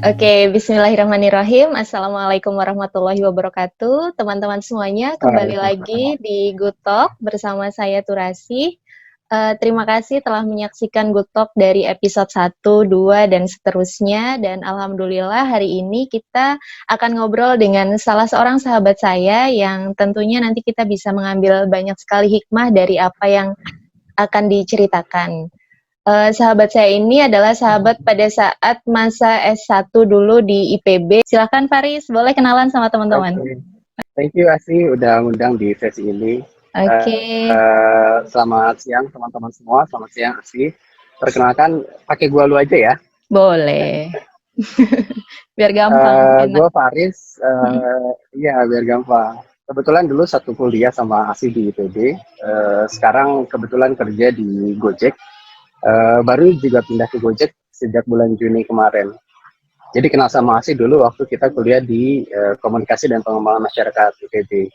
Oke, bismillahirrahmanirrahim. Assalamualaikum warahmatullahi wabarakatuh. Teman-teman semuanya, kembali lagi Waalaikumsalam. di Good Talk bersama saya Turasi. Terima kasih telah menyaksikan Good Talk dari episode 1, 2, dan seterusnya. Dan alhamdulillah hari ini kita akan ngobrol dengan salah seorang sahabat saya yang tentunya nanti kita bisa mengambil banyak sekali hikmah dari apa yang akan diceritakan. Sahabat saya ini adalah sahabat pada saat masa S1 dulu di IPB. Silakan Faris, boleh kenalan sama teman-teman. Oke, thank you Asi udah ngundang di sesi ini. Oke, Selamat siang teman-teman semua, selamat siang Asi. Perkenalkan, pakai gua lu aja ya. boleh. Biar gampang, enak. Gua Faris, iya biar gampang. Kebetulan dulu satu kuliah sama Asi di IPB. Sekarang kebetulan kerja di Gojek. Baru juga pindah ke Gojek sejak bulan Juni kemarin. Jadi kenal sama Asi dulu waktu kita kuliah di komunikasi dan pengembangan masyarakat IPB.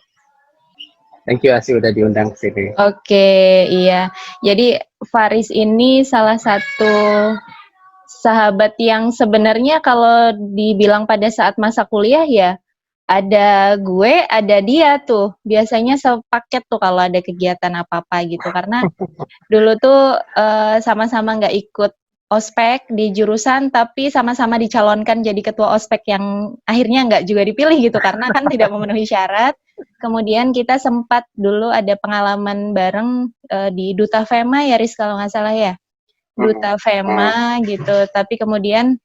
Thank you Asi udah diundang ke sini. Oke, iya. Jadi Faris ini salah satu sahabat yang sebenarnya kalau dibilang pada saat masa kuliah ya ada gue, ada dia tuh. Biasanya sepaket tuh kalau ada kegiatan apa-apa gitu. Karena dulu tuh sama-sama nggak ikut ospek di jurusan, tapi sama-sama dicalonkan jadi ketua ospek yang akhirnya nggak juga dipilih gitu karena kan tidak memenuhi syarat. Kemudian kita sempat dulu ada pengalaman bareng di Duta Fema ya, Riz, kalau nggak salah ya. Duta Fema gitu. Tapi kemudian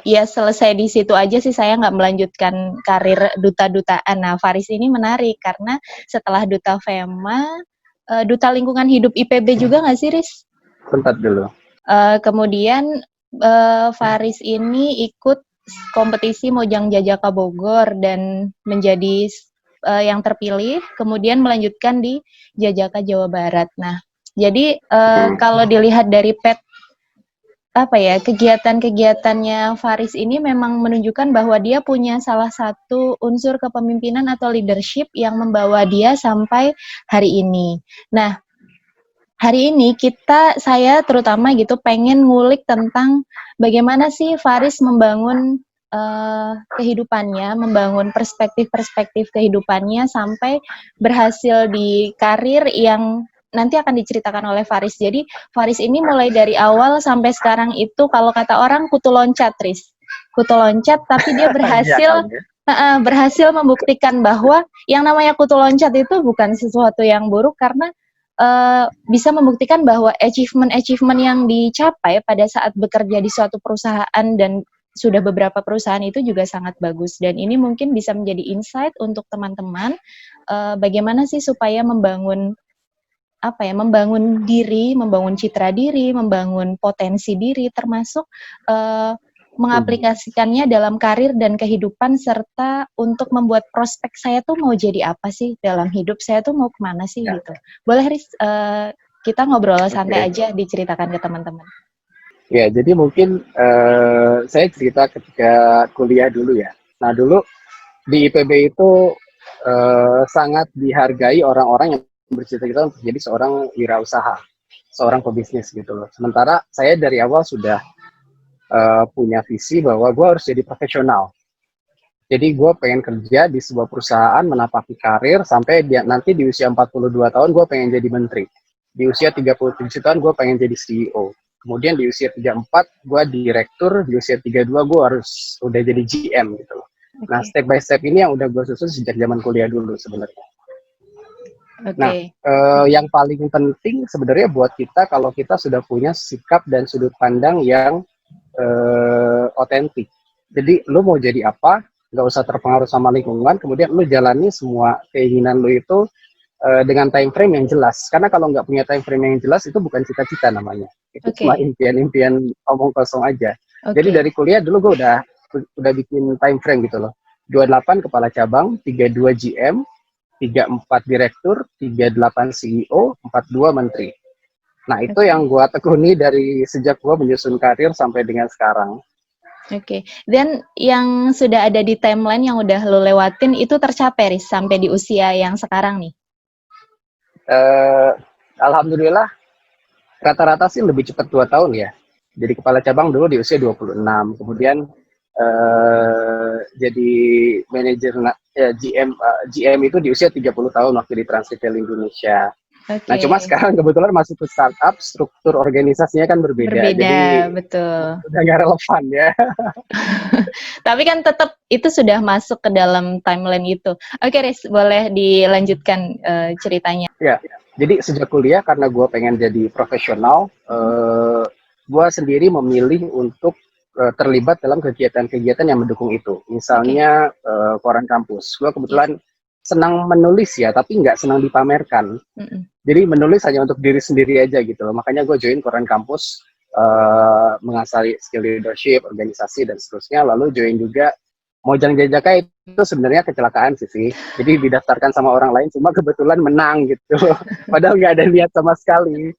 ya selesai di situ aja sih, saya nggak melanjutkan karir duta-dutaan. Nah, Faris ini menarik karena setelah Duta Fema, Duta Lingkungan Hidup IPB juga nggak sih, Riz? Bentar dulu. Kemudian Faris ini ikut kompetisi Mojang Jajaka Bogor dan menjadi yang terpilih, kemudian melanjutkan di Jajaka Jawa Barat. Nah, jadi kalau dilihat dari kegiatan-kegiatannya Faris ini memang menunjukkan bahwa dia punya salah satu unsur kepemimpinan atau leadership yang membawa dia sampai hari ini. Nah, hari ini saya terutama gitu pengen ngulik tentang bagaimana sih Faris membangun kehidupannya, membangun perspektif-perspektif kehidupannya sampai berhasil di karir yang nanti akan diceritakan oleh Faris. Jadi Faris ini mulai dari awal sampai sekarang itu kalau kata orang kutu loncat, Tris. Kutu loncat, tapi dia Iya berhasil kali ya. berhasil membuktikan bahwa yang namanya kutu loncat itu bukan sesuatu yang buruk karena bisa membuktikan bahwa achievement yang dicapai pada saat bekerja di suatu perusahaan dan sudah beberapa perusahaan itu juga sangat bagus. Dan ini mungkin bisa menjadi insight untuk teman-teman bagaimana sih supaya membangun diri, membangun citra diri, membangun potensi diri, termasuk mengaplikasikannya dalam karir dan kehidupan, serta untuk membuat prospek saya tuh mau jadi apa sih dalam hidup, saya tuh mau kemana sih gitu. Boleh, Riz, kita ngobrol santai aja, diceritakan ke teman-teman. Ya, jadi mungkin saya cerita ketika kuliah dulu ya. Nah dulu di IPB itu sangat dihargai orang-orang yang bercita-cita untuk jadi seorang wirausaha, seorang pebisnis gitu loh. Sementara saya dari awal sudah punya visi bahwa gue harus jadi profesional. Jadi gue pengen kerja di sebuah perusahaan, menapaki karir sampai nanti di usia 42 tahun gue pengen jadi menteri. Di usia 37 tahun gue pengen jadi CEO. Kemudian di usia 34 gue direktur, di usia 32 gue harus udah jadi GM gitu loh. Nah, step by step ini yang udah gue susun sejak zaman kuliah dulu sebenarnya. Nah, yang paling penting sebenarnya buat kita kalau kita sudah punya sikap dan sudut pandang yang otentik. Jadi lu mau jadi apa, nggak usah terpengaruh sama lingkungan, kemudian lu jalani semua keinginan lu itu dengan time frame yang jelas. Karena kalau nggak punya time frame yang jelas, itu bukan cita-cita namanya. Itu cuma impian-impian omong kosong aja. Jadi dari kuliah dulu gue udah bikin time frame gitu loh. 28 kepala cabang, 32 GM, 34 direktur, 38 CEO, 42 menteri. Nah, itu yang gue tekuni dari sejak gue menyusun karir sampai dengan sekarang. Oke, dan yang sudah ada di timeline yang udah lo lewatin itu tercapai, Riz, sampai di usia yang sekarang nih? Alhamdulillah, rata-rata sih lebih cepat 2 tahun ya. Jadi kepala cabang dulu di usia 26, kemudian jadi manajer GM itu di usia 30 tahun waktu di Trans Retail Indonesia. Nah, cuma Oke. sekarang kebetulan masuk ke startup, struktur organisasinya kan berbeda. Berbeda, Jadi betul. udah nggak relevan ya. Tapi kan tetap itu sudah masuk ke dalam timeline itu. Oke, Riz, boleh dilanjutkan ceritanya. Ya, jadi sejak kuliah karena gue pengen jadi profesional, gue sendiri memilih untuk terlibat dalam kegiatan-kegiatan yang mendukung itu. Misalnya koran kampus. Gue kebetulan senang menulis ya, tapi nggak senang dipamerkan. Jadi menulis hanya untuk diri sendiri aja gitu loh. Makanya gue join koran kampus, mengasah skill leadership, organisasi, dan seterusnya. Lalu join juga Mojang Jajaka itu sebenarnya kecelakaan sih. Jadi didaftarkan sama orang lain, cuma kebetulan menang gitu. Padahal nggak ada niat sama sekali.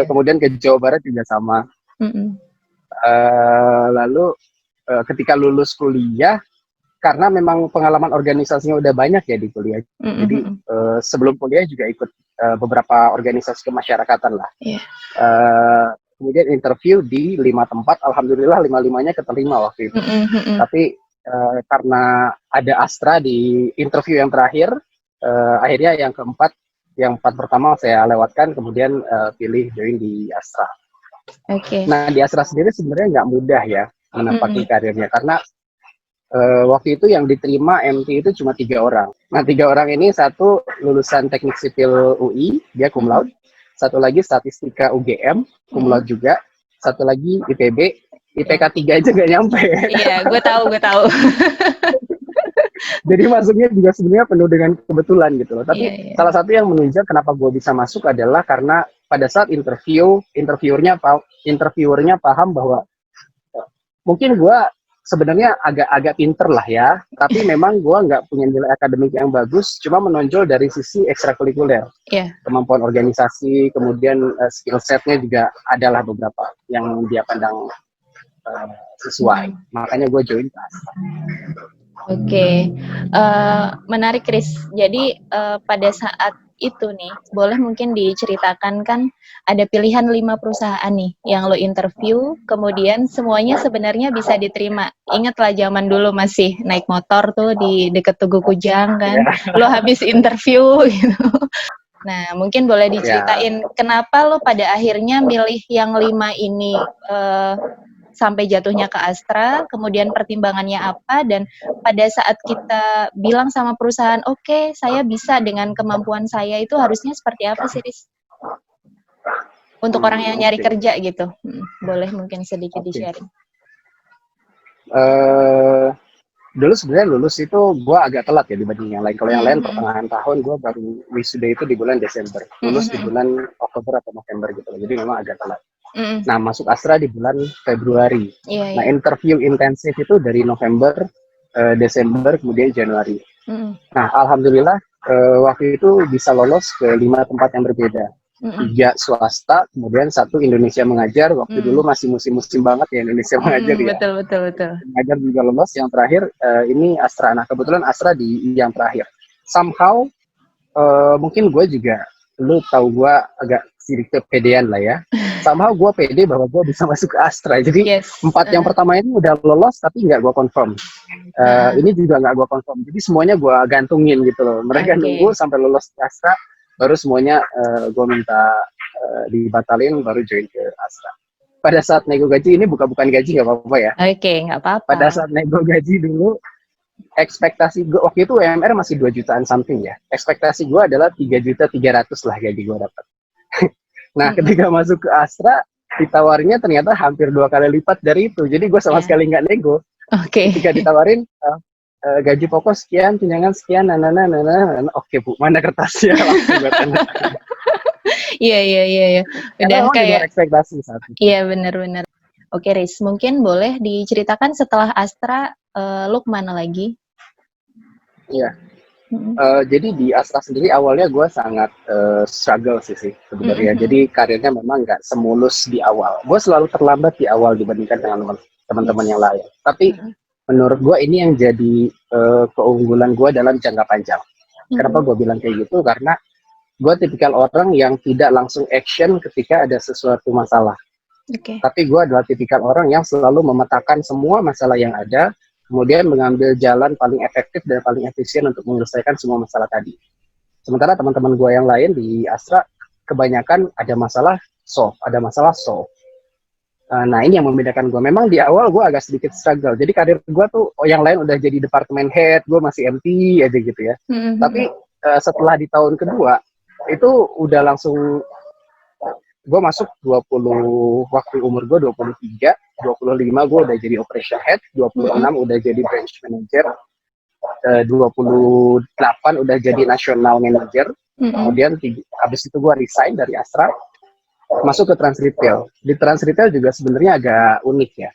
Kemudian ke Jawa Barat juga sama. Lalu ketika lulus kuliah, karena memang pengalaman organisasinya udah banyak ya di kuliah. Jadi sebelum kuliah juga ikut beberapa organisasi kemasyarakatan lah. Kemudian interview di 5 tempat, alhamdulillah 5-5-nya keterima waktu itu. Tapi karena ada Astra di interview yang terakhir, akhirnya yang empat pertama saya lewatkan, kemudian pilih join di Astra. Nah, di Astra sendiri sebenarnya nggak mudah ya menapaki karirnya, karena waktu itu yang diterima MT itu cuma 3 orang. Nah, 3 orang ini satu lulusan teknik sipil UI, dia cum laude. Satu lagi statistika UGM, cum laude juga. Satu lagi IPB, IPK 3 aja gak nyampe. Iya, gue tahu. Jadi masuknya juga sebenarnya penuh dengan kebetulan gitu loh. Tapi salah satu yang menunjang kenapa gue bisa masuk adalah karena pada saat interviewernya paham bahwa mungkin gue sebenarnya agak pinter lah ya, tapi memang gue nggak punya nilai akademik yang bagus, cuma menonjol dari sisi ekstrakurikuler, kemampuan organisasi, kemudian skill setnya juga adalah beberapa yang dia pandang sesuai. Makanya gue join ke Astra. Oke, menarik, Chris. Jadi pada saat itu nih, boleh mungkin diceritakan, kan ada pilihan 5 perusahaan nih yang lo interview, kemudian semuanya sebenarnya bisa diterima. Ingatlah zaman dulu masih naik motor tuh di deket Tugu Kujang kan, lo habis interview gitu. Nah, mungkin boleh diceritain kenapa lo pada akhirnya milih yang 5 ini sampai jatuhnya ke Astra, kemudian pertimbangannya apa, dan pada saat kita bilang sama perusahaan, oke, saya bisa dengan kemampuan saya, itu harusnya seperti apa sih, Riz? Untuk orang yang nyari kerja gitu. Boleh mungkin sedikit di-sharing. Dulu sebenarnya lulus itu gue agak telat ya dibanding yang lain. Kalau yang lain pertengahan tahun, gue baru wisuda itu di bulan Desember. Lulus di bulan Oktober atau November gitu. Jadi memang agak telat. Nah, masuk Astra di bulan Februari. Nah, interview intensif itu dari November, Desember, kemudian Januari. Nah, alhamdulillah waktu itu bisa lolos ke 5 tempat yang berbeda. 3 swasta, kemudian 1 Indonesia Mengajar. Waktu dulu masih musim-musim banget ya Indonesia Mengajar ya. Betul. Mengajar juga lolos. Yang terakhir ini Astra. Nah, kebetulan Astra di yang terakhir. Somehow mungkin gue juga, lu tahu gue agak sedikit pedean lah ya. Somehow gue pede bahwa gue bisa masuk ke Astra. Jadi 4 yang pertama ini udah lolos tapi nggak gue confirm. Ini juga nggak gue confirm. Jadi semuanya gue gantungin gitu loh. Mereka nunggu sampai lolos ke Astra, baru semuanya gue minta dibatalin, baru join ke Astra. Pada saat nego gaji, ini bukan gaji, nggak apa-apa ya. Oke, nggak apa-apa. Pada saat nego gaji dulu, ekspektasi gue waktu itu UMR masih 2 jutaan something ya. Ekspektasi gue adalah 3.300.000 lah gaji gue dapat. Nah, ketika masuk ke Astra, ditawarnya ternyata hampir 2 kali lipat dari itu. Jadi gue sama sekali nggak nego. Ketika ditawarin gaji pokok sekian, tunjangan sekian, oke Bu, mana kertasnya? Langsung gue tanda. Iya. Udah kayak ekspektasi saat itu. Iya, benar. Oke, Riz, mungkin boleh diceritakan setelah Astra, lo kemana lagi? Iya. Jadi di Astra sendiri awalnya gue sangat struggle sih sebenarnya. Jadi karirnya memang nggak semulus di awal. Gue selalu terlambat di awal dibandingkan dengan teman-teman yang lain. Tapi menurut gue ini yang jadi keunggulan gue dalam jangka panjang. Kenapa gue bilang kayak gitu? Karena gue tipikal orang yang tidak langsung action ketika ada sesuatu masalah. Oke. Tapi gue adalah tipikal orang yang selalu memetakan semua masalah yang ada, kemudian mengambil jalan paling efektif dan paling efisien untuk menyelesaikan semua masalah tadi. Sementara teman-teman gue yang lain di Astra, kebanyakan ada masalah solve, ada masalah solve. Nah ini yang membedakan gue. Memang di awal gue agak sedikit struggle. Jadi karir gue tuh, yang lain udah jadi departemen head, gue masih MT aja gitu ya. Tapi setelah di tahun kedua, itu udah langsung gue masuk 20, waktu umur gue 23, 25 gue udah jadi operation head, 26 udah jadi branch manager, 28 udah jadi national manager. Kemudian habis itu gue resign dari Astra, masuk ke Trans Retail. Di Trans Retail juga sebenarnya agak unik ya.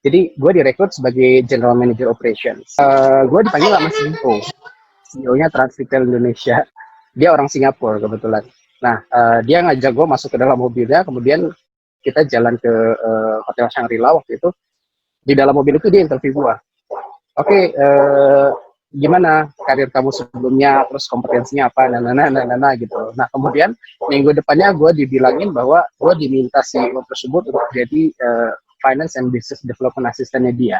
Jadi gue direkrut sebagai General Manager Operations. Gue dipanggil sama CEO, CEO-nya Trans Retail Indonesia. Dia orang Singapura kebetulan. Nah, dia ngajak gue masuk ke dalam mobilnya, kemudian kita jalan ke Hotel Shangri-La waktu itu. Di dalam mobil itu dia interview gue. Oke, gimana karir kamu sebelumnya, terus kompetensinya apa, gitu. Nah, kemudian minggu depannya gue dibilangin bahwa gue diminta CEO tersebut untuk jadi Finance and Business Development Assistant-nya dia.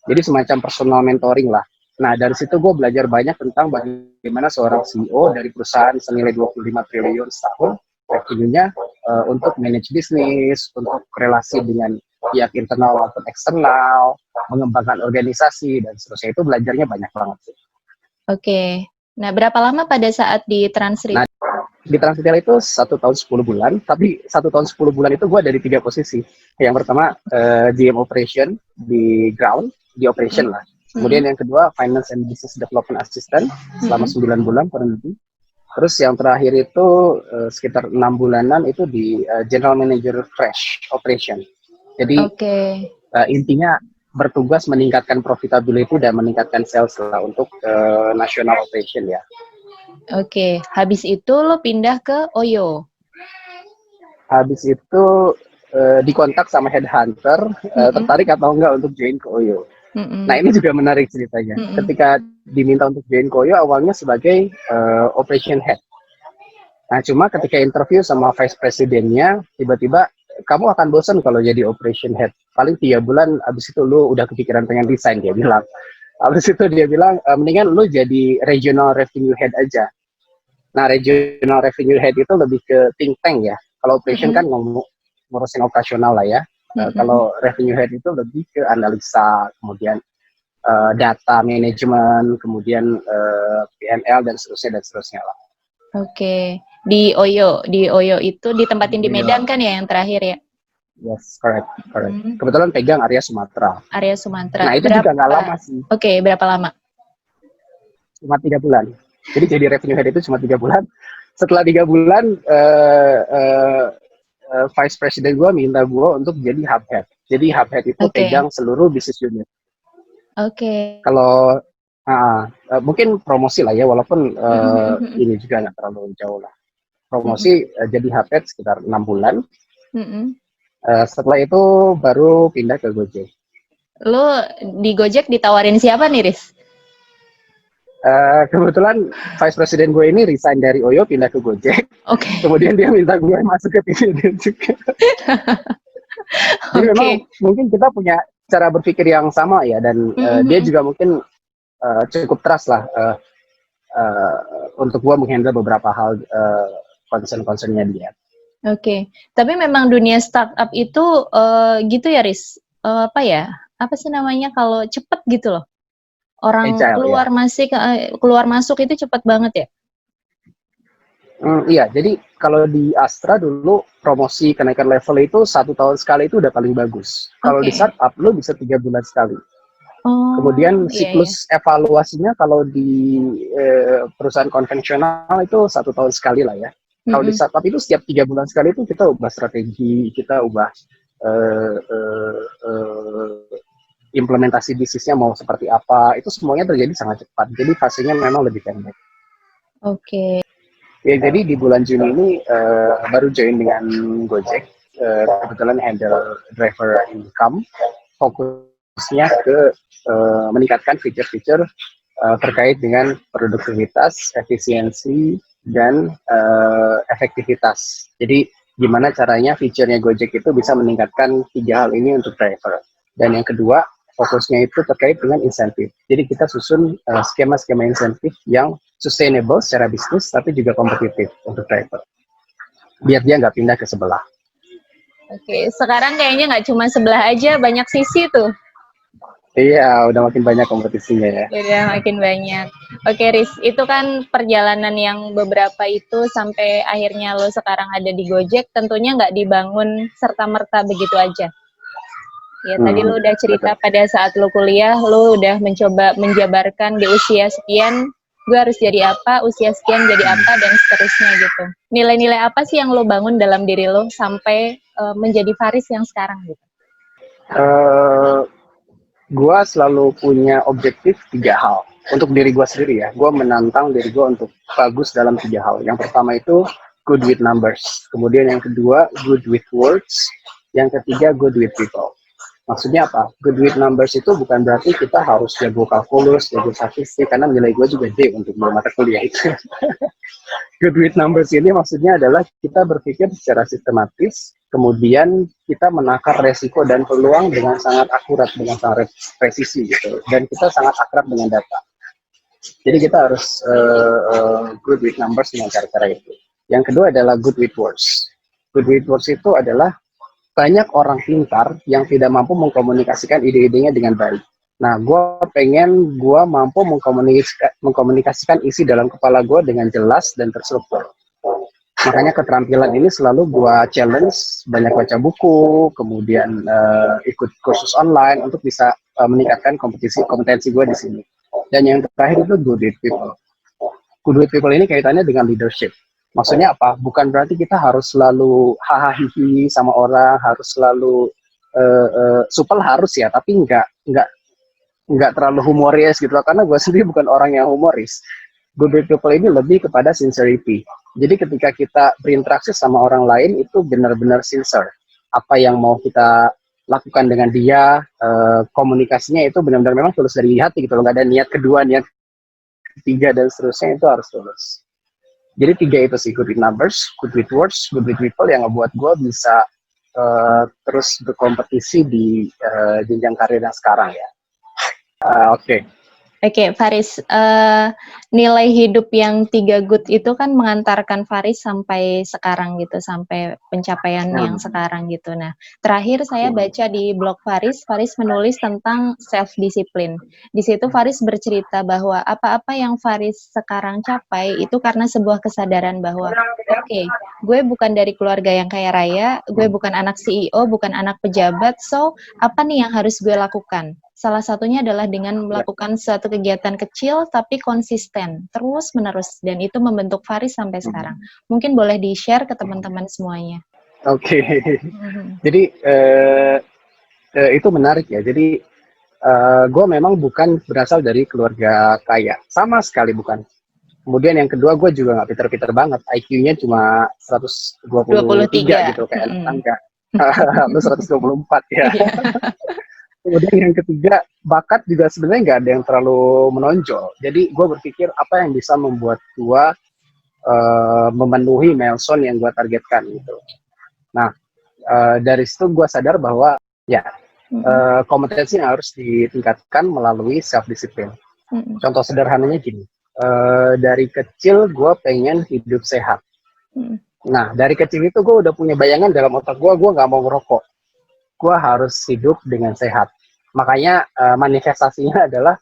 Jadi semacam personal mentoring lah. Nah, dari situ gue belajar banyak tentang bagaimana seorang CEO dari perusahaan senilai 25 triliun setahun, revenue-nya untuk manage bisnis, untuk relasi dengan pihak internal maupun eksternal, mengembangkan organisasi, dan seterusnya. Itu belajarnya banyak banget sih. Oke. Nah, berapa lama pada saat di Trans Retail? Nah, di Trans Retail itu 1 tahun 10 bulan, tapi 1 tahun 10 bulan itu gue dari 3 posisi. Yang pertama, GM Operation di ground, di operation lah. Kemudian yang kedua, Finance and Business Development Assistant selama 9 bulan kurang lebih. Terus yang terakhir itu sekitar 6 bulanan itu di General Manager Fresh Operation. Jadi intinya bertugas meningkatkan profitability dan meningkatkan sales lah untuk national operation ya. Oke, habis itu lo pindah ke Oyo. Habis itu dikontak sama headhunter, tertarik atau enggak untuk join ke Oyo. Nah ini juga menarik ceritanya. Ketika diminta untuk join ke Oyo, awalnya sebagai operation head. Nah cuma ketika interview sama vice presidennya, tiba-tiba kamu akan bosan kalau jadi operation head. Paling 3 bulan, abis itu lu udah kepikiran pengen resign, dia bilang. Abis itu dia bilang, mendingan lu jadi regional revenue head aja. Nah, regional revenue head itu lebih ke think tank ya. Kalau operation kan ngurusin operasional lah ya. Kalau revenue head itu lebih ke analisa, kemudian data management, kemudian PNL dan seterusnya lah. Oke. Di Oyo itu ditempatin di Medan kan ya yang terakhir ya? Yes, correct. Kebetulan pegang area Sumatera. Area Sumatera. Nah, itu juga nggak lama sih. Oke, berapa lama? Cuma 3 bulan. Jadi jadi revenue head itu cuma 3 bulan. Setelah 3 bulan, vice president gue minta gue untuk jadi hub head. Jadi hub head itu pegang seluruh business unit. Kalau mungkin promosi lah ya, walaupun ini juga nggak terlalu jauh lah. Promosi jadi hub head sekitar 6 bulan. Setelah itu baru pindah ke Gojek. Lo di Gojek ditawarin siapa nih, Riz? Kebetulan vice president gue ini resign dari Oyo pindah ke Gojek. Kemudian dia minta gue masuk ke tim juga. Jadi memang mungkin kita punya cara berpikir yang sama ya, dan dia juga mungkin cukup trust lah untuk gue menghandle beberapa hal concern-concernnya dia. Tapi memang dunia startup itu gitu ya, Riz? Apa sih namanya kalau cepet gitu loh? Orang agile, keluar masuk itu cepat banget ya? Iya, jadi kalau di Astra dulu promosi kenaikan level itu 1 tahun sekali itu udah paling bagus. Kalau di startup lo bisa 3 bulan sekali. Kemudian siklus evaluasinya kalau di perusahaan konvensional itu 1 tahun sekali lah ya. Kalau di startup itu setiap 3 bulan sekali itu kita ubah strategi, kita ubah implementasi bisnisnya mau seperti apa, itu semuanya terjadi sangat cepat. Jadi fasenya memang lebih pendek. Ya, jadi di bulan Juni ini baru join dengan Gojek, kebetulan handle driver income, fokusnya ke meningkatkan fitur-fitur terkait dengan produktivitas, efisiensi, dan efektivitas. Jadi gimana caranya fiturnya Gojek itu bisa meningkatkan 3 hal ini untuk driver. Dan yang kedua, fokusnya itu terkait dengan insentif. Jadi kita susun skema-skema insentif yang sustainable secara bisnis, tapi juga kompetitif untuk driver. Biar dia nggak pindah ke sebelah. Oke, sekarang kayaknya nggak cuma sebelah aja, banyak sisi tuh. Iya, udah makin banyak kompetisinya ya. Udah makin banyak. Oke, Riz, itu kan perjalanan yang beberapa itu sampai akhirnya lo sekarang ada di Gojek, tentunya nggak dibangun serta-merta begitu aja. Ya, tadi lo udah cerita betul. pada saat lo kuliah, lo udah mencoba menjabarkan di usia sekian, gue harus jadi apa, usia sekian jadi apa, dan seterusnya gitu. Nilai-nilai apa sih yang lo bangun dalam diri lo sampai menjadi Faris yang sekarang gitu? Gue selalu punya objektif 3 hal untuk diri gue sendiri ya. Gue menantang diri gue untuk bagus dalam 3 hal. Yang pertama itu good with numbers, kemudian yang kedua good with words, yang ketiga good with people. Maksudnya apa? Good with numbers itu bukan berarti kita harus jago kalkulus, jago statistik, karena nilai gue juga D untuk mata kuliah itu. Good with numbers ini maksudnya adalah kita berpikir secara sistematis, kemudian kita menakar resiko dan peluang dengan sangat akurat, dengan sangat presisi gitu, dan kita sangat akrab dengan data. Jadi kita harus good with numbers dengan cara-cara itu. Yang kedua adalah good with words. Good with words itu adalah banyak orang pintar yang tidak mampu mengkomunikasikan ide-idenya dengan baik. Nah, gue mampu mengkomunikasikan isi dalam kepala gue dengan jelas dan terstruktur. Makanya keterampilan ini selalu gue challenge, banyak baca buku, kemudian ikut kursus online untuk bisa meningkatkan kompetensi gue di sini. Dan yang terakhir itu good with people. Good with people ini kaitannya dengan leadership. Maksudnya apa? Bukan berarti kita harus selalu hahaha sama orang, harus selalu supel harus ya, tapi nggak terlalu humoris gitu. Karena gue sendiri bukan orang yang humoris. Good with people ini lebih kepada sincerity. Jadi ketika kita berinteraksi sama orang lain itu benar-benar sincere. Apa yang mau kita lakukan dengan dia, komunikasinya itu benar-benar memang tulus dari hati gitu loh. Nggak ada niat kedua, niat ketiga dan seterusnya, itu harus tulus. Jadi 3 itu sih, good with numbers, good with words, good with people, yang ngebuat gue bisa terus berkompetisi di jenjang karir yang sekarang ya. Oke. Oke, Faris, nilai hidup yang 3 good itu kan mengantarkan Faris sampai sekarang gitu, sampai pencapaian yang sekarang gitu. Nah, terakhir saya baca di blog Faris menulis tentang self-discipline. Di situ Faris bercerita bahwa apa-apa yang Faris sekarang capai itu karena sebuah kesadaran bahwa, oke, gue bukan dari keluarga yang kaya raya, gue bukan anak CEO, bukan anak pejabat, so apa nih yang harus gue lakukan? Salah satunya adalah dengan melakukan suatu kegiatan kecil tapi konsisten, terus-menerus, dan itu membentuk Faris sampai sekarang. Mungkin boleh di-share ke teman-teman semuanya. Oke. Jadi itu menarik ya. Jadi gue memang bukan berasal dari keluarga kaya, sama sekali bukan. Kemudian yang kedua, gue juga nggak pinter-pinter banget. IQ-nya cuma 123 gitu kayak anak tangga. Lu 124 ya. Kemudian yang ketiga, bakat juga sebenarnya nggak ada yang terlalu menonjol. Jadi gue berpikir apa yang bisa membuat gue memenuhi milestone yang gue targetkan gitu. Nah, dari situ gue sadar bahwa ya kompetensi yang harus ditingkatkan melalui self-discipline. Contoh sederhananya gini, dari kecil gue pengen hidup sehat. Nah, dari kecil itu gue udah punya bayangan dalam otak gue nggak mau ngerokok. Gue harus hidup dengan sehat. Makanya manifestasinya adalah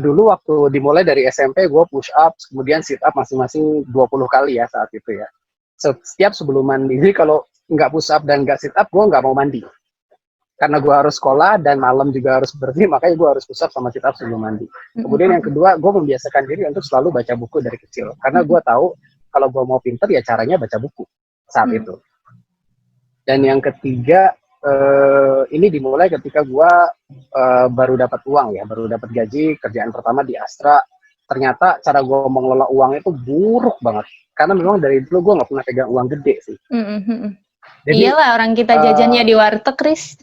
dulu waktu dimulai dari SMP gue push up, kemudian sit up masing-masing 20 kali ya saat itu ya. Setiap sebelum mandi, jadi kalau nggak push up dan nggak sit up, gue nggak mau mandi. Karena gue harus sekolah dan malam juga harus bersih, makanya gue harus push up sama sit up sebelum mandi. Kemudian yang kedua, gue membiasakan diri untuk selalu baca buku dari kecil. Karena gue tahu kalau gue mau pinter ya caranya baca buku saat itu. Dan yang ketiga, ini dimulai ketika gue baru dapat uang ya, baru dapat gaji, kerjaan pertama di Astra. Ternyata cara gue mengelola uang itu buruk banget, karena memang dari dulu gue nggak pernah pegang uang gede sih. Jadi, iyalah orang kita jajannya di warteg, Chris.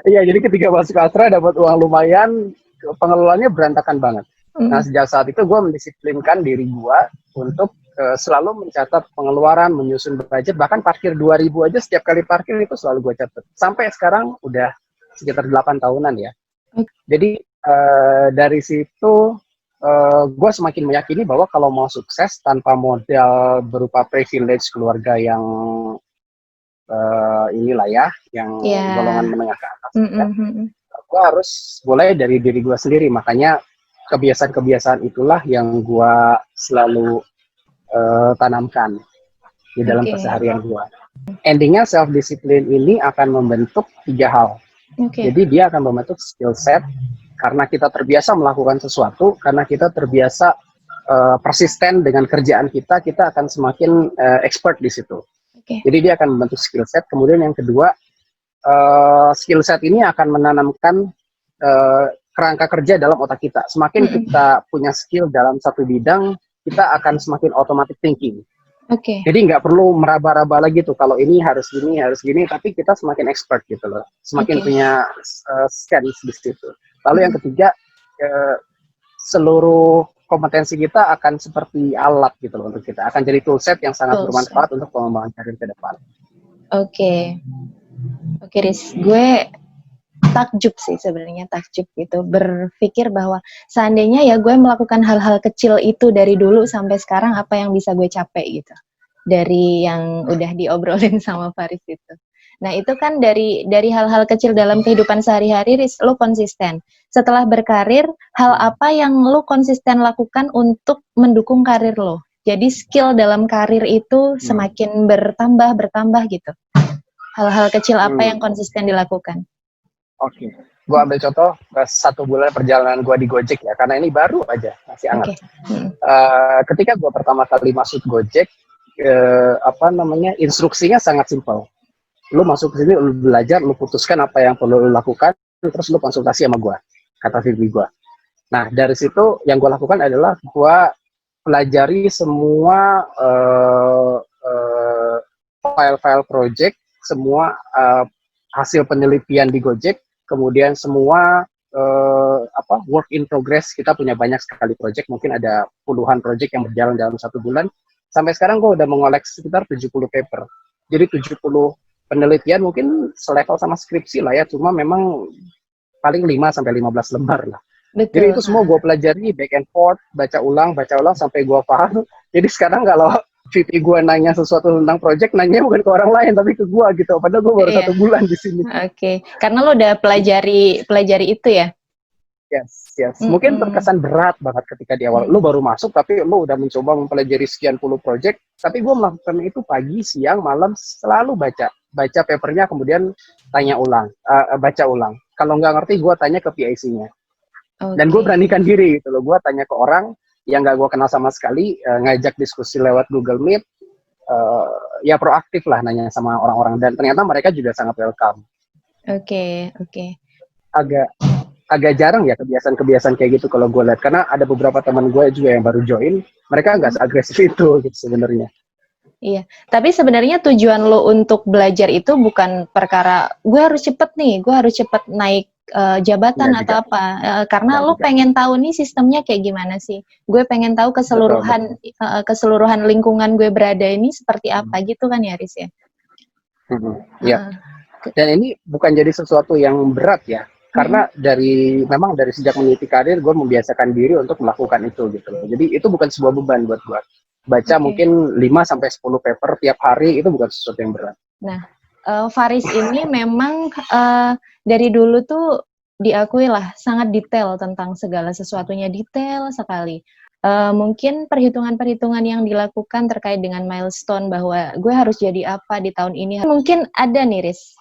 Iya, jadi ketika masuk Astra dapat uang lumayan, pengelolaannya berantakan banget. Nah, sejak saat itu gue mendisiplinkan diri gue untuk selalu mencatat pengeluaran, menyusun budget, bahkan parkir 2000 aja setiap kali parkir itu selalu gue catat. Sampai sekarang udah sekitar 8 tahunan ya. Jadi dari situ gue semakin meyakini bahwa kalau mau sukses tanpa modal berupa privilege keluarga yang inilah ya, yang golongan menengah ke atas, gue harus mulai dari diri gue sendiri. Makanya kebiasaan-kebiasaan itulah yang gue selalu tanamkan di dalam keseharian gue. Endingnya self discipline ini akan membentuk 3 hal. Jadi dia akan membentuk skill set karena kita terbiasa melakukan sesuatu, karena kita terbiasa persisten dengan kerjaan kita akan semakin expert di situ. Jadi dia akan membentuk skill set. Kemudian yang kedua, skill set ini akan menanamkan kerangka kerja dalam otak kita. Semakin kita punya skill dalam satu bidang, kita akan semakin automatic thinking. Jadi nggak perlu meraba-raba lagi tuh kalau ini harus gini, tapi kita semakin expert gitu loh. Semakin punya skills di situ. Lalu yang ketiga, seluruh kompetensi kita akan seperti alat gitu loh untuk kita. Akan jadi toolset yang sangat bermanfaat untuk pengembangan karir ke depan. Oke, Riz, gue takjub sih sebenarnya, takjub gitu, berpikir bahwa seandainya ya gue melakukan hal-hal kecil itu dari dulu sampai sekarang, apa yang bisa gue capai gitu dari yang udah diobrolin sama Faris itu. Nah itu kan dari hal-hal kecil dalam kehidupan sehari-hari, Riz, lo konsisten. Setelah berkarir, hal apa yang lo konsisten lakukan untuk mendukung karir lo? Jadi skill dalam karir itu semakin bertambah gitu. Hal-hal kecil apa yang konsisten dilakukan? Oke, gue ambil contoh 1 bulan perjalanan gue di Gojek ya, karena ini baru aja, masih hangat. Ketika gue pertama kali masuk Gojek, instruksinya sangat simpel. Lu masuk ke sini, lu belajar, lu putuskan apa yang perlu lu lakukan, terus lu konsultasi sama gue, kata VP gue. Nah, dari situ yang gue lakukan adalah gue pelajari semua file-file project, semua hasil penelitian di Gojek, kemudian semua work in progress. Kita punya banyak sekali project, mungkin ada puluhan project yang berjalan dalam 1 bulan. Sampai sekarang gue udah mengoleksi sekitar 70 paper. Jadi 70 penelitian mungkin selevel sama skripsi lah ya, cuma memang paling 5-15 lembar lah. Betul. Jadi itu semua gue pelajari back and forth, baca ulang sampai gue paham. Jadi sekarang kalau VP gue nanya sesuatu tentang project, nanya bukan ke orang lain tapi ke gue gitu. Padahal gue baru 1 bulan di sini. Karena lo udah pelajari itu ya. Yes. Mungkin terkesan berat banget ketika di awal. Lo baru masuk tapi lo udah mencoba mempelajari sekian puluh project. Tapi gue melakukan itu pagi, siang, malam, selalu baca papernya, kemudian tanya ulang, baca ulang. Kalau nggak ngerti gue tanya ke PIC-nya. Dan gue beranikan diri gitu loh. Gue tanya ke orang yang nggak gue kenal sama sekali, ngajak diskusi lewat Google Meet, ya proaktif lah nanya sama orang-orang, dan ternyata mereka juga sangat welcome. Agak jarang ya kebiasaan kayak gitu kalau gue lihat, karena ada beberapa teman gue juga yang baru join, mereka nggak seagresif itu gitu sebenarnya. Iya, tapi sebenarnya tujuan lo untuk belajar itu bukan perkara gue harus cepet naik jabatan atau apa, karena lo pengen tahu nih sistemnya kayak gimana sih. Gue pengen tahu keseluruhan lingkungan gue berada ini seperti apa gitu kan ya, Riz ya. Iya. Dan ini bukan jadi sesuatu yang berat ya, karena memang dari sejak meniti karir gue membiasakan diri untuk melakukan itu gitu. Jadi itu bukan sebuah beban buat gue. Baca mungkin 5-10 paper tiap hari itu bukan sesuatu yang berat. Nah, Faris ini memang dari dulu tuh diakui lah sangat detail tentang segala sesuatunya, detail sekali. Mungkin perhitungan-perhitungan yang dilakukan terkait dengan milestone bahwa gue harus jadi apa di tahun ini. Mungkin ada nih, Riz,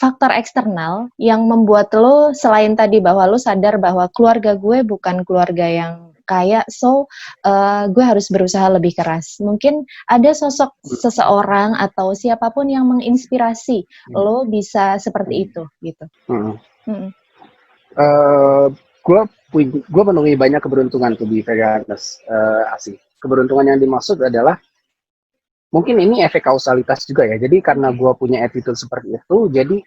faktor eksternal yang membuat lo, selain tadi bahwa lo sadar bahwa keluarga gue bukan keluarga yang kaya, gue harus berusaha lebih keras. Mungkin ada sosok seseorang atau siapapun yang menginspirasi lo bisa seperti itu, gitu. Gue menemui banyak keberuntungan tuh di Vegas, Asih. Keberuntungan yang dimaksud adalah mungkin ini efek kausalitas juga ya. Jadi karena gue punya attitude seperti itu, jadi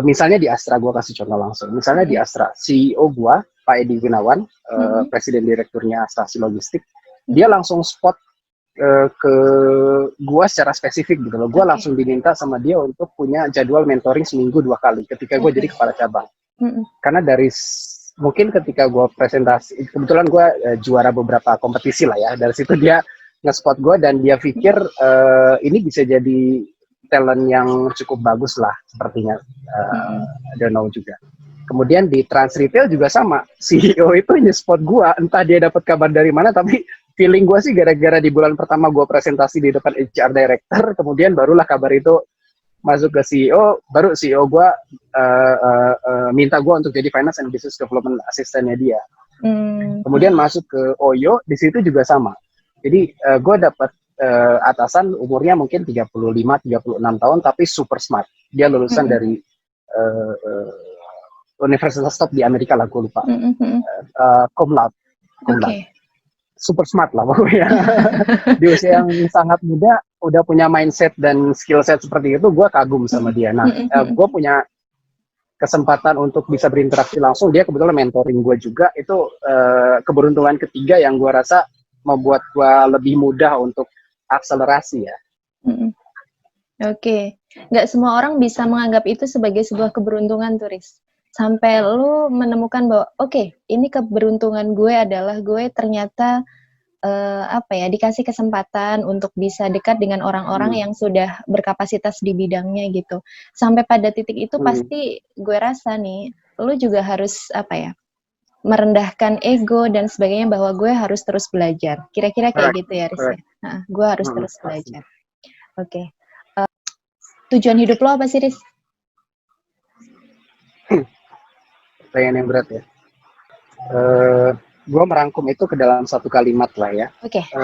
misalnya di Astra, gue kasih contoh langsung. Misalnya di Astra, CEO gue Pak Edi Gunawan, presiden direkturnya Astasi Logistik, dia langsung spot ke gua secara spesifik gitu loh. Gua langsung diminta sama dia untuk punya jadwal mentoring seminggu 2 kali ketika gua jadi kepala cabang. Karena dari mungkin ketika gua presentasi, kebetulan gua juara beberapa kompetisi lah ya. Dari situ dia nge-spot gua dan dia pikir ini bisa jadi talent yang cukup bagus lah sepertinya. I don't know juga. Kemudian di Trans Retail juga sama. CEO itu nge-spot gua, entah dia dapat kabar dari mana, tapi feeling gue sih gara-gara di bulan pertama gue presentasi di depan HR Director, kemudian barulah kabar itu masuk ke CEO, baru CEO gue minta gue untuk jadi Finance and Business Development Assistant-nya dia. Kemudian masuk ke Oyo, di situ juga sama. Jadi gue dapat atasan umurnya mungkin 35-36 tahun, tapi super smart. Dia lulusan dari Universitas top di Amerika lah, gue lupa. Cum laude. Super smart lah pokoknya. Di usia yang sangat muda udah punya mindset dan skill set seperti itu, gue kagum sama dia. Nah, gue punya kesempatan untuk bisa berinteraksi langsung. Dia kebetulan mentoring gue juga. Itu keberuntungan ketiga yang gue rasa membuat gue lebih mudah untuk akselerasi ya. Oke. Nggak semua orang bisa menganggap itu sebagai sebuah keberuntungan, Turis. Sampai lu menemukan bahwa ini keberuntungan gue adalah gue ternyata dikasih kesempatan untuk bisa dekat dengan orang-orang yang sudah berkapasitas di bidangnya gitu. Sampai pada titik itu pasti gue rasa nih lu juga harus merendahkan ego dan sebagainya, bahwa gue harus terus belajar. Kira-kira kayak gitu ya, Riz. Nah, gue harus terus belajar. Oke. Tujuan hidup lo apa sih, Riz? Pertanyaan yang berat ya. Gue merangkum itu ke dalam satu kalimat lah ya.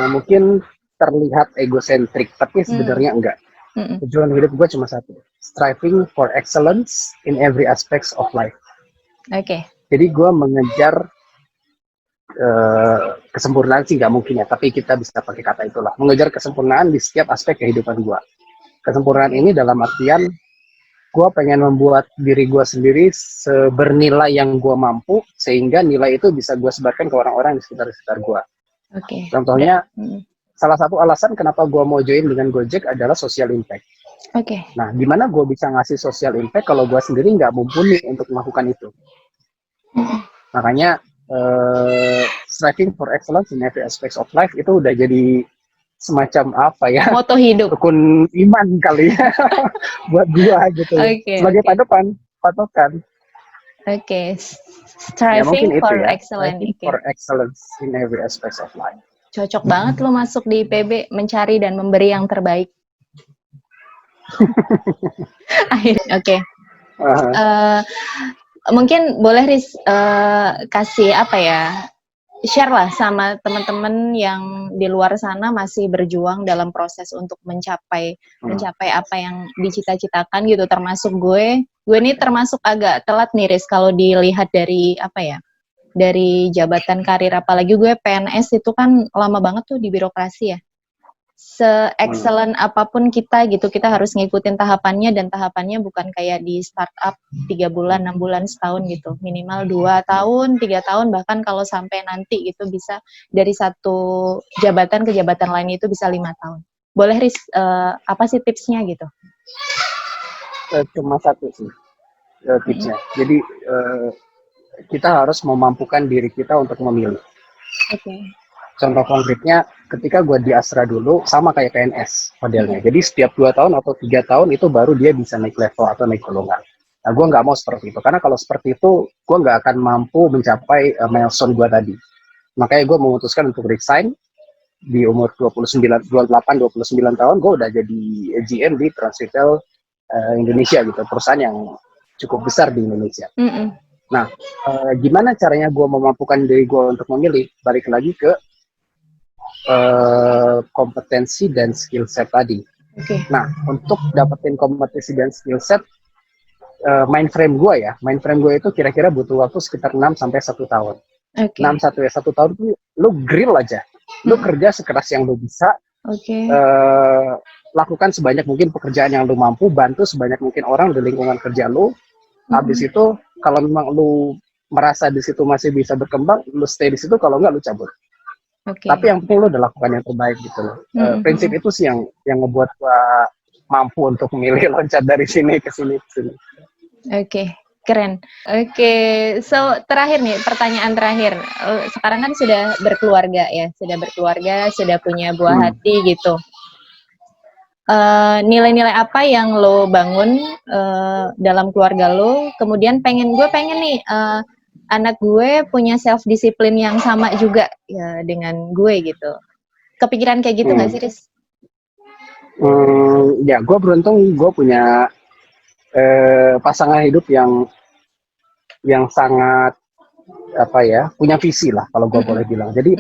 Mungkin terlihat egosentrik, tapi sebenarnya enggak. Tujuan hidup gue cuma satu, striving for excellence in every aspects of life. Jadi gue mengejar kesempurnaan sih nggak mungkin ya, tapi kita bisa pakai kata itulah, mengejar kesempurnaan di setiap aspek kehidupan gue. Kesempurnaan ini dalam artian gue pengen membuat diri gue sendiri sebernilai yang gue mampu, sehingga nilai itu bisa gue sebarkan ke orang-orang di sekitar gue. Contohnya, salah satu alasan kenapa gue mau join dengan Gojek adalah social impact. Nah, gimana gue bisa ngasih social impact kalau gue sendiri nggak mumpuni untuk melakukan itu? Makanya, striving for excellence in every aspects of life itu udah jadi semacam moto hidup, rukun iman kali ya buat gua gitu, sebagai patokan. Striving for excellence. For excellence in every aspect of life. Cocok banget lo masuk di IPB, mencari dan memberi yang terbaik. Mungkin boleh Riz kasih share lah sama teman-teman yang di luar sana masih berjuang dalam proses untuk mencapai apa yang dicita-citakan gitu, termasuk gue ini termasuk agak telat nih, Riz, kalau dilihat dari dari jabatan karir, apalagi gue PNS itu kan lama banget tuh di birokrasi ya. Se-excellent apapun kita gitu, kita harus ngikutin tahapannya, dan tahapannya bukan kayak di startup 3 bulan, 6 bulan, setahun gitu. Minimal 2 tahun, 3 tahun, bahkan kalau sampai nanti gitu bisa dari satu jabatan ke jabatan lain itu bisa 5 tahun. Boleh, Riz, apa sih tipsnya gitu? Cuma satu sih tipsnya. Jadi kita harus memampukan diri kita untuk memilih. Contoh konkretnya, ketika gue di Astra dulu, sama kayak PNS modelnya. Jadi setiap 2 tahun atau 3 tahun itu baru dia bisa naik level atau naik golongan. Nah, gue nggak mau seperti itu. Karena kalau seperti itu, gue nggak akan mampu mencapai milestone gue tadi. Makanya gue memutuskan untuk resign di umur 29 tahun. Gue udah jadi GM di Trans Retail Indonesia gitu, perusahaan yang cukup besar di Indonesia. Nah, gimana caranya gue memampukan diri gue untuk memilih? Balik lagi ke kompetensi dan skill set tadi. Nah, untuk dapetin kompetensi dan skill set, mind frame gue itu kira-kira butuh waktu sekitar 6-1 tahun. 1 tahun itu lu grill aja, lu kerja sekeras yang lu bisa, lakukan sebanyak mungkin pekerjaan yang lu mampu, bantu sebanyak mungkin orang di lingkungan kerja lu. Habis itu kalau memang lu merasa di situ masih bisa berkembang, lu stay di situ, kalau enggak lu cabut. Oke. Tapi yang penting lu udah lakukan yang terbaik gitu loh. Prinsip itu sih yang ngebuat gua mampu untuk milih loncat dari sini ke sini ke sini. Oke, keren. Oke, so terakhir nih, pertanyaan terakhir. Sekarang kan sudah berkeluarga ya, sudah punya buah hati gitu. Nilai-nilai apa yang lo bangun dalam keluarga lo? Kemudian gue pengen nih anak gue punya self disiplin yang sama juga ya dengan gue gitu. Kepikiran kayak gitu nggak sih, Riz? Ya, gue beruntung gue punya pasangan hidup yang sangat apa ya, punya visi lah kalau gue boleh bilang. Jadi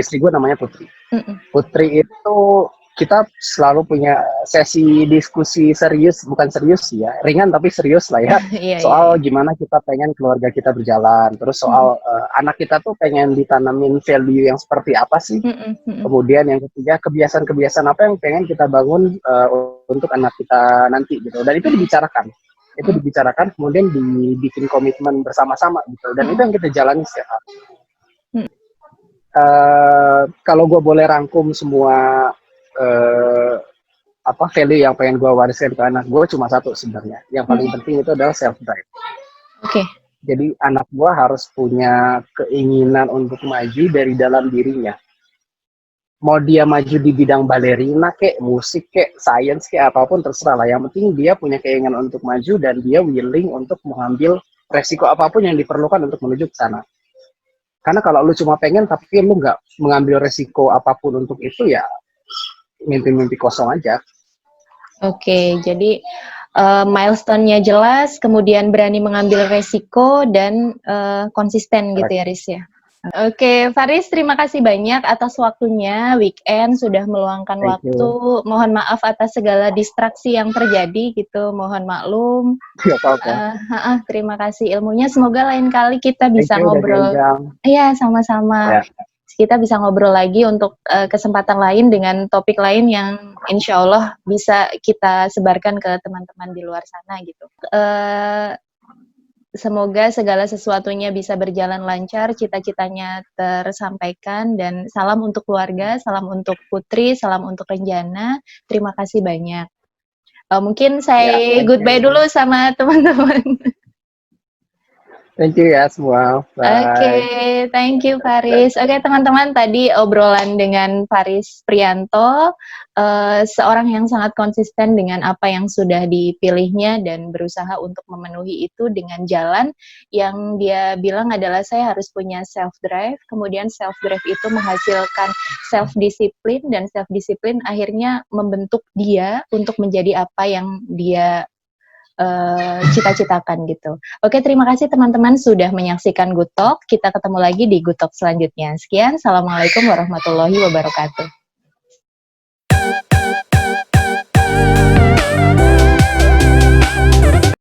istri gue namanya Putri. Putri itu kita selalu punya sesi diskusi serius, bukan serius ya, ringan tapi serius lah ya. Soal gimana kita pengen keluarga kita berjalan, terus soal anak kita tuh pengen ditanamin value yang seperti apa sih. Kemudian yang ketiga, kebiasaan-kebiasaan apa yang pengen kita bangun untuk anak kita nanti gitu. Dan itu dibicarakan. Kemudian dibikin komitmen bersama-sama gitu. Dan itu yang kita jalani setiap hari. Kalau gue boleh rangkum semua value yang pengen gue wariskan ke anak gue, cuma satu sebenarnya. Yang paling penting itu adalah self drive. Jadi anak gue harus punya keinginan untuk maju dari dalam dirinya. Mau dia maju di bidang balerina kek, musik kek, sains kek, apapun terserah lah. Yang penting dia punya keinginan untuk maju dan dia willing untuk mengambil resiko apapun yang diperlukan untuk menuju ke sana. Karena kalau lu cuma pengen tapi lu nggak mengambil resiko apapun untuk itu, ya mimpi-mimpi kosong aja. Oke, jadi milestone-nya jelas, kemudian berani mengambil resiko dan konsisten gitu ya, Riz ya. Oke, Faris, terima kasih banyak atas waktunya. Weekend sudah meluangkan waktu. Mohon maaf atas segala distraksi yang terjadi gitu. Mohon maklum. Terima kasih ilmunya. Semoga lain kali kita bisa ngobrol. Iya, sama-sama. Kita bisa ngobrol lagi untuk kesempatan lain dengan topik lain yang insya Allah bisa kita sebarkan ke teman-teman di luar sana gitu. Semoga segala sesuatunya bisa berjalan lancar, cita-citanya tersampaikan, dan salam untuk keluarga, salam untuk Putri, salam untuk Renjana. Terima kasih banyak. Mungkin saya goodbye dulu sama teman-teman. Thank you ya semua. Oke, thank you Faris. Oke teman-teman, tadi obrolan dengan Faris Prianto, seorang yang sangat konsisten dengan apa yang sudah dipilihnya dan berusaha untuk memenuhi itu dengan jalan yang dia bilang adalah saya harus punya self-drive, kemudian self-drive itu menghasilkan self-disiplin, dan self-disiplin akhirnya membentuk dia untuk menjadi apa yang dia cita-citakan gitu. Oke, terima kasih teman-teman sudah menyaksikan Good Talk. Kita ketemu lagi di Good Talk selanjutnya. Sekian, Assalamualaikum warahmatullahi wabarakatuh.